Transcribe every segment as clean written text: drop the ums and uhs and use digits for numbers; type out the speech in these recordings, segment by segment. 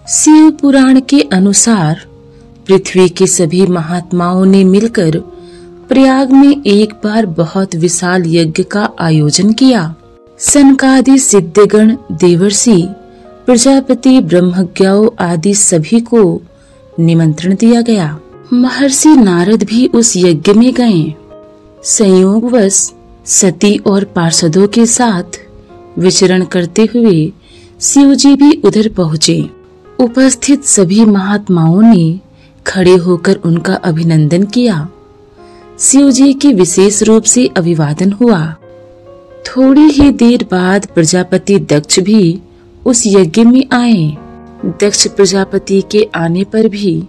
शिव पुराण के अनुसार पृथ्वी के सभी महात्माओं ने मिलकर प्रयाग में एक बार बहुत विशाल यज्ञ का आयोजन किया। सनकादि सिद्धगण, देवर्षि, प्रजापति, ब्रह्मज्ञाओं आदि सभी को निमंत्रण दिया गया। महर्षि नारद भी उस यज्ञ में गए। संयोगवश सती और पार्षदों के साथ विचरण करते हुए शिव जी भी उधर पहुँचे। उपस्थित सभी महात्माओं ने खड़े होकर उनका अभिनंदन किया। शिव जी की विशेष रूप से अभिवादन हुआ। थोड़ी ही देर बाद प्रजापति दक्ष भी उस यज्ञ में आए। दक्ष प्रजापति के आने पर भी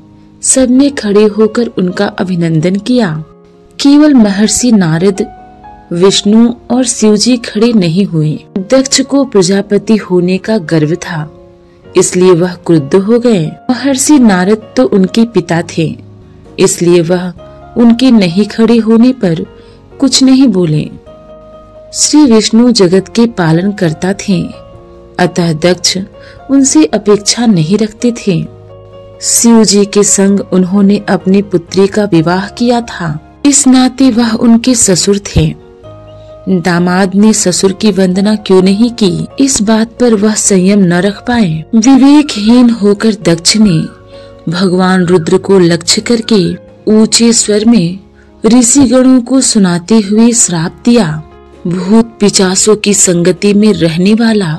सबने खड़े होकर उनका अभिनंदन किया। केवल महर्षि नारद, विष्णु और शिव जी खड़े नहीं हुए। दक्ष को प्रजापति होने का गर्व था, इसलिए वह क्रुद्ध हो गए। महर्षि नारद तो उनके पिता थे, इसलिए वह उनके नहीं खड़े होने पर कुछ नहीं बोले। श्री विष्णु जगत के पालन करता थे, अतः दक्ष उनसे अपेक्षा नहीं रखते थे। शिव जी के संग उन्होंने अपनी पुत्री का विवाह किया था, इस नाते वह उनके ससुर थे। दामाद ने ससुर की वंदना क्यों नहीं की, इस बात पर वह संयम न रख पाए। विवेकहीन होकर दक्ष ने भगवान रुद्र को लक्ष्य करके ऊंचे स्वर में ऋषिगणों को सुनाते हुए श्राप दिया। भूत पिचासों की संगति में रहने वाला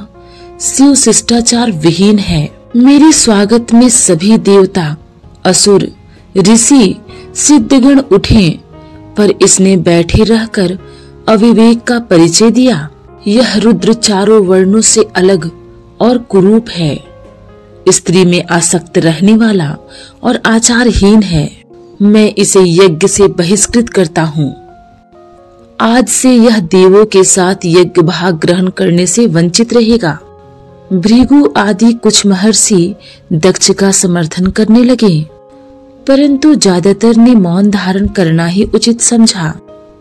शिव शिष्टाचार विहीन है। मेरे स्वागत में सभी देवता, असुर, ऋषि, सिद्धगण उठे, पर इसने बैठे रहकर अविवेक का परिचय दिया। यह रुद्र चारों वर्णों से अलग और कुरूप है। स्त्री में आसक्त रहने वाला और आचारहीन है। मैं इसे यज्ञ से बहिष्कृत करता हूँ। आज से यह देवों के साथ यज्ञ भाग ग्रहण करने से वंचित रहेगा। भृगु आदि कुछ महर्षि दक्ष का समर्थन करने लगे, परंतु ज्यादातर ने मौन धारण करना ही उचित समझा।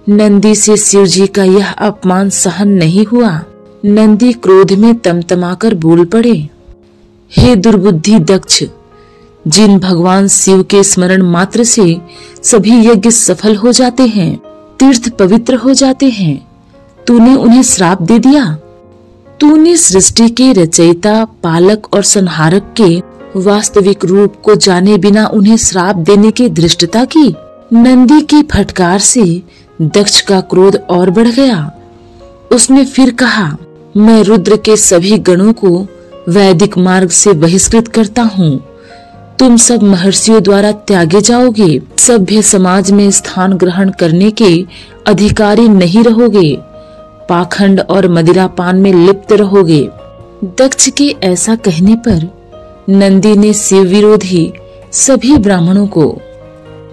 नंदी से शिव जी का यह अपमान सहन नहीं हुआ। नंदी क्रोध में तमतमाकर बोल पड़े, हे दुर्बुद्धि दक्ष, जिन भगवान शिव के स्मरण मात्र से सभी यज्ञ सफल हो जाते हैं, तीर्थ पवित्र हो जाते हैं, तूने उन्हें श्राप दे दिया। तूने सृष्टि के रचयिता, पालक और संहारक के वास्तविक रूप को जाने बिना उन्हें श्राप देने की धृष्टता की। नंदी की फटकार से दक्ष का क्रोध और बढ़ गया। उसने फिर कहा, मैं रुद्र के सभी गणों को वैदिक मार्ग से बहिष्कृत करता हूँ। तुम सब महर्षियों द्वारा त्यागे जाओगे। सभ्य समाज में स्थान ग्रहण करने के अधिकारी नहीं रहोगे। पाखंड और मदिरापान में लिप्त रहोगे। दक्ष के ऐसा कहने पर नंदी ने शिव विरोधी सभी ब्राह्मणों को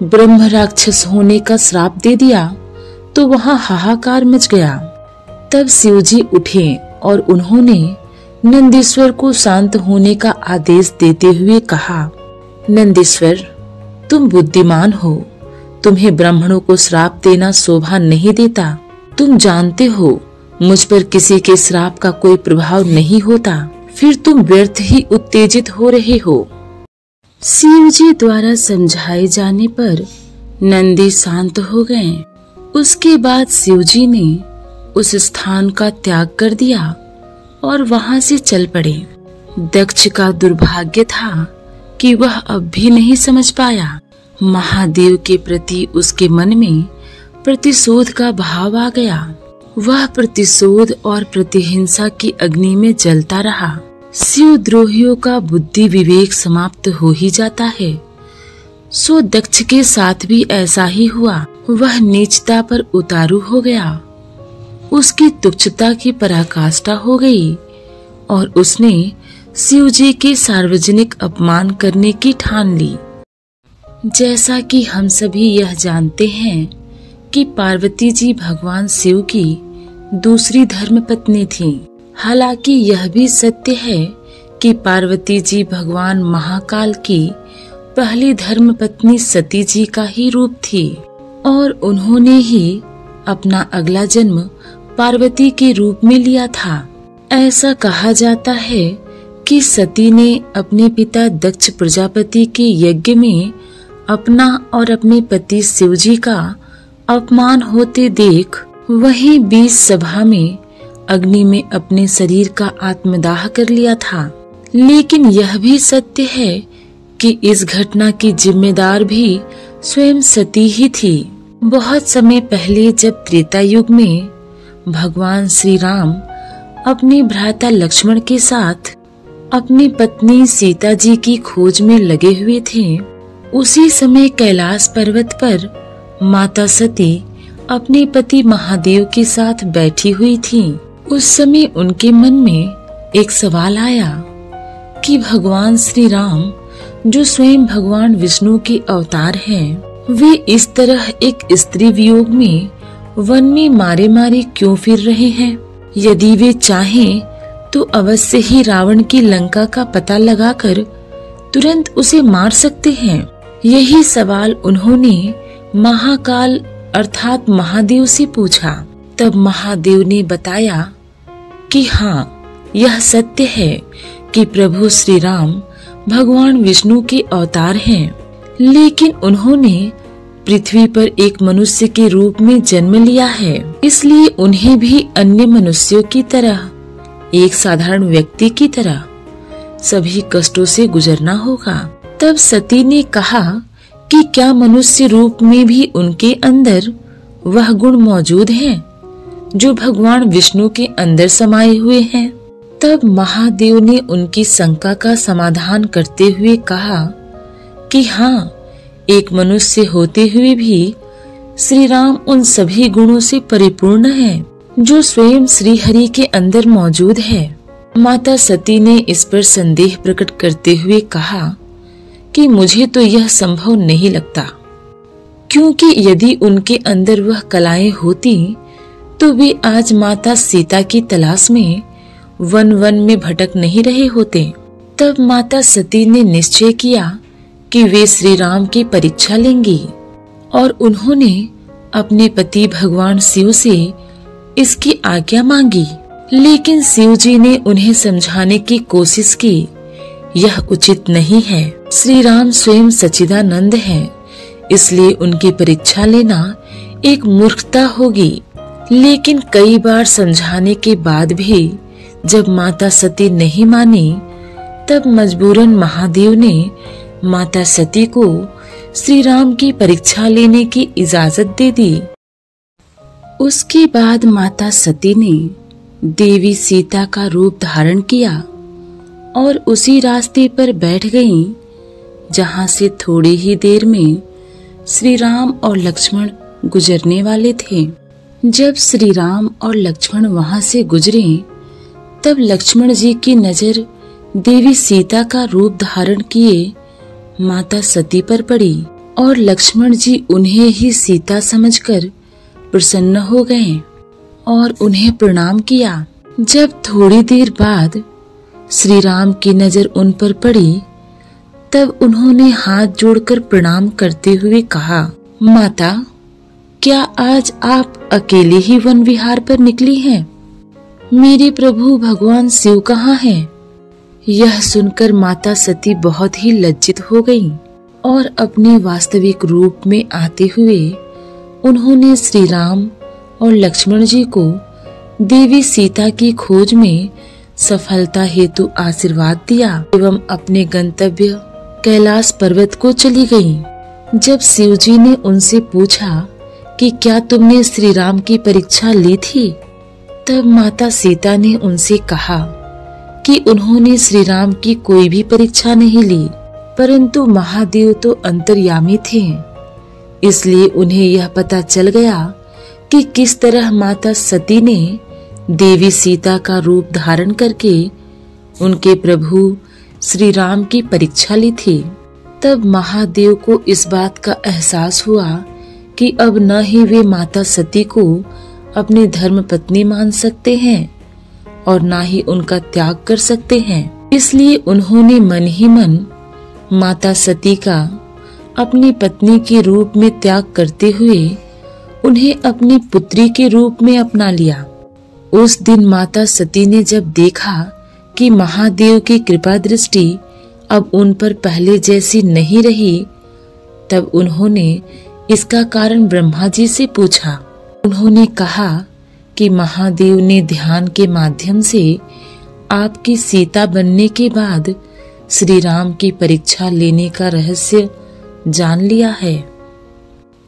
ब्रह्म राक्षस होने का श्राप दे दिया, तो वहां हाहाकार मच गया। तब शिव जी उठे और उन्होंने नंदीश्वर को शांत होने का आदेश देते हुए कहा, नंदीश्वर, तुम बुद्धिमान हो। तुम्हें ब्राह्मणों को श्राप देना शोभा नहीं देता। तुम जानते हो मुझ पर किसी के श्राप का कोई प्रभाव नहीं होता, फिर तुम व्यर्थ ही उत्तेजित हो रहे हो। शिव जी द्वारा समझाए जाने पर नंदी शांत हो गए। उसके बाद शिव जी ने उस स्थान का त्याग कर दिया और वहां से चल पड़े। दक्ष का दुर्भाग्य था कि वह अब भी नहीं समझ पाया। महादेव के प्रति उसके मन में प्रतिशोध का भाव आ गया। वह प्रतिशोध और प्रतिहिंसा की अग्नि में जलता रहा। शिव द्रोहियों का बुद्धि विवेक समाप्त हो ही जाता है। सो दक्ष के साथ भी ऐसा ही हुआ। वह नीचता पर उतारू हो गया। उसकी तुच्छता की पराकाष्ठा हो गई और उसने शिव जी के सार्वजनिक अपमान करने की ठान ली। जैसा कि हम सभी यह जानते हैं कि पार्वती जी भगवान शिव की दूसरी धर्मपत्नी थी। हालांकि यह भी सत्य है कि पार्वती जी भगवान महाकाल की पहली धर्मपत्नी सती जी का ही रूप थी और उन्होंने ही अपना अगला जन्म पार्वती के रूप में लिया था। ऐसा कहा जाता है कि सती ने अपने पिता दक्ष प्रजापति के यज्ञ में अपना और अपने पति शिवजी का अपमान होते देख वहीं बीच सभा में अग्नि में अपने शरीर का आत्मदाह कर लिया था। लेकिन यह भी सत्य है कि इस घटना की जिम्मेदार भी स्वयं सती ही थी। बहुत समय पहले जब त्रेता युग में भगवान श्री राम अपने भ्राता लक्ष्मण के साथ अपनी पत्नी सीता जी की खोज में लगे हुए थे, उसी समय कैलाश पर्वत पर माता सती अपने पति महादेव के साथ बैठी हुई थी। उस समय उनके मन में एक सवाल आया कि भगवान श्री राम जो स्वयं भगवान विष्णु के अवतार हैं, वे इस तरह एक स्त्री वियोग में वन में मारे मारे क्यों फिर रहे हैं? यदि वे चाहें तो अवश्य ही रावण की लंका का पता लगाकर तुरंत उसे मार सकते हैं। यही सवाल उन्होंने महाकाल अर्थात महादेव से पूछा। तब महादेव ने बताया कि हाँ, यह सत्य है कि प्रभु श्री राम भगवान विष्णु के अवतार हैं, लेकिन उन्होंने पृथ्वी पर एक मनुष्य के रूप में जन्म लिया है, इसलिए उन्हें भी अन्य मनुष्यों की तरह, एक साधारण व्यक्ति की तरह सभी कष्टों से गुजरना होगा। तब सती ने कहा कि क्या मनुष्य रूप में भी उनके अंदर वह गुण मौजूद हैं जो भगवान विष्णु के अंदर समाये हुए हैं? तब महादेव ने उनकी शंका का समाधान करते हुए कहा कि हाँ, एक मनुष्य होते हुए भी श्री राम उन सभी गुणों से परिपूर्ण हैं जो स्वयं श्री हरि के अंदर मौजूद है। माता सती ने इस पर संदेह प्रकट करते हुए कहा कि मुझे तो यह संभव नहीं लगता, क्योंकि यदि उनके अंदर वह कलाएं होती तो वे आज माता सीता की तलाश में वन वन में भटक नहीं रहे होते। तब माता सती ने निश्चय किया कि वे श्री राम की परीक्षा लेंगी और उन्होंने अपने पति भगवान शिव से इसकी आज्ञा मांगी। लेकिन शिव जी ने उन्हें समझाने की कोशिश की, यह उचित नहीं है। श्री राम स्वयं सच्चिदानंद हैं, इसलिए उनकी परीक्षा लेना एक मूर्खता होगी। लेकिन कई बार समझाने के बाद भी जब माता सती नहीं मानी, तब मजबूरन महादेव ने माता सती को श्री राम की परीक्षा लेने की इजाजत दे दी। उसके बाद माता सती ने देवी सीता का रूप धारण किया और उसी रास्ते पर बैठ गईं जहां से थोड़ी ही देर में श्री राम और लक्ष्मण गुजरने वाले थे। जब श्री राम और लक्ष्मण वहां से गुजरे, तब लक्ष्मण जी की नजर देवी सीता का रूप धारण किए माता सती पर पड़ी और लक्ष्मण जी उन्हें ही सीता समझकर प्रसन्न हो गए और उन्हें प्रणाम किया। जब थोड़ी देर बाद श्री राम की नजर उन पर पड़ी, तब उन्होंने हाथ जोड़कर प्रणाम करते हुए कहा, माता, क्या आज आप अकेले ही वन विहार पर निकली हैं? मेरे प्रभु भगवान शिव कहाँ हैं? यह सुनकर माता सती बहुत ही लज्जित हो गईं और अपने वास्तविक रूप में आते हुए उन्होंने श्री राम और लक्ष्मण जी को देवी सीता की खोज में सफलता हेतु आशीर्वाद दिया एवं अपने गंतव्य कैलाश पर्वत को चली गईं। जब शिव जी ने उनसे पूछा कि क्या तुमने श्री राम की परीक्षा ली थी, तब माता सीता ने उनसे कहा कि उन्होंने श्री राम की कोई भी परीक्षा नहीं ली, परंतु महादेव तो अंतर्यामी थे, इसलिए उन्हें यह पता चल गया कि किस तरह माता सती ने देवी सीता का रूप धारण करके उनके प्रभु श्री राम की परीक्षा ली थी। तब महादेव को इस बात का एहसास हुआ कि अब न ही वे माता सती को अपनी धर्म पत्नी मान सकते हैं और न ही उनका त्याग कर सकते हैं। इसलिए उन्होंने मन ही मन माता सती का अपनी पत्नी के रूप में त्याग करते हुए उन्हें अपनी पुत्री के रूप में अपना लिया। उस दिन माता सती ने जब देखा कि महादेव की कृपा दृष्टि अब उन पर पहले जैसी नहीं रही, तब उन्होंने इसका कारण ब्रह्मा जी से पूछा। उन्होंने कहा कि महादेव ने ध्यान के माध्यम से आपकी सीता बनने के बाद श्री राम की परीक्षा लेने का रहस्य जान लिया है,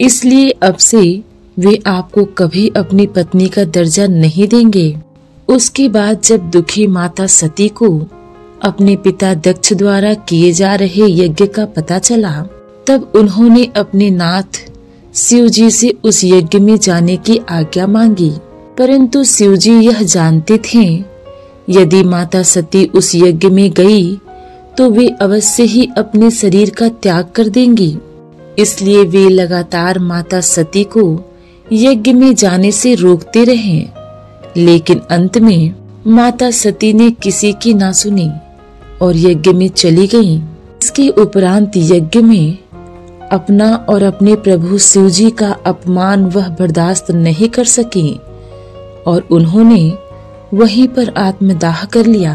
इसलिए अब से वे आपको कभी अपनी पत्नी का दर्जा नहीं देंगे। उसके बाद जब दुखी माता सती को अपने पिता दक्ष द्वारा किए जा रहे यज्ञ का पता चला, तब उन्होंने अपने नाथ शिव जी से उस यज्ञ में जाने की आज्ञा मांगी। परंतु शिव जी यह जानते थे यदि माता सती उस यज्ञ में गई तो वे अवश्य ही अपने शरीर का त्याग कर देंगी, इसलिए वे लगातार माता सती को यज्ञ में जाने से रोकते रहे। लेकिन अंत में माता सती ने किसी की ना सुनी और यज्ञ में चली गईं। इसके उपरांत यज्ञ में अपना और अपने प्रभु शिव जी का अपमान वह बर्दाश्त नहीं कर सकी और उन्होंने वहीं पर आत्मदाह कर लिया।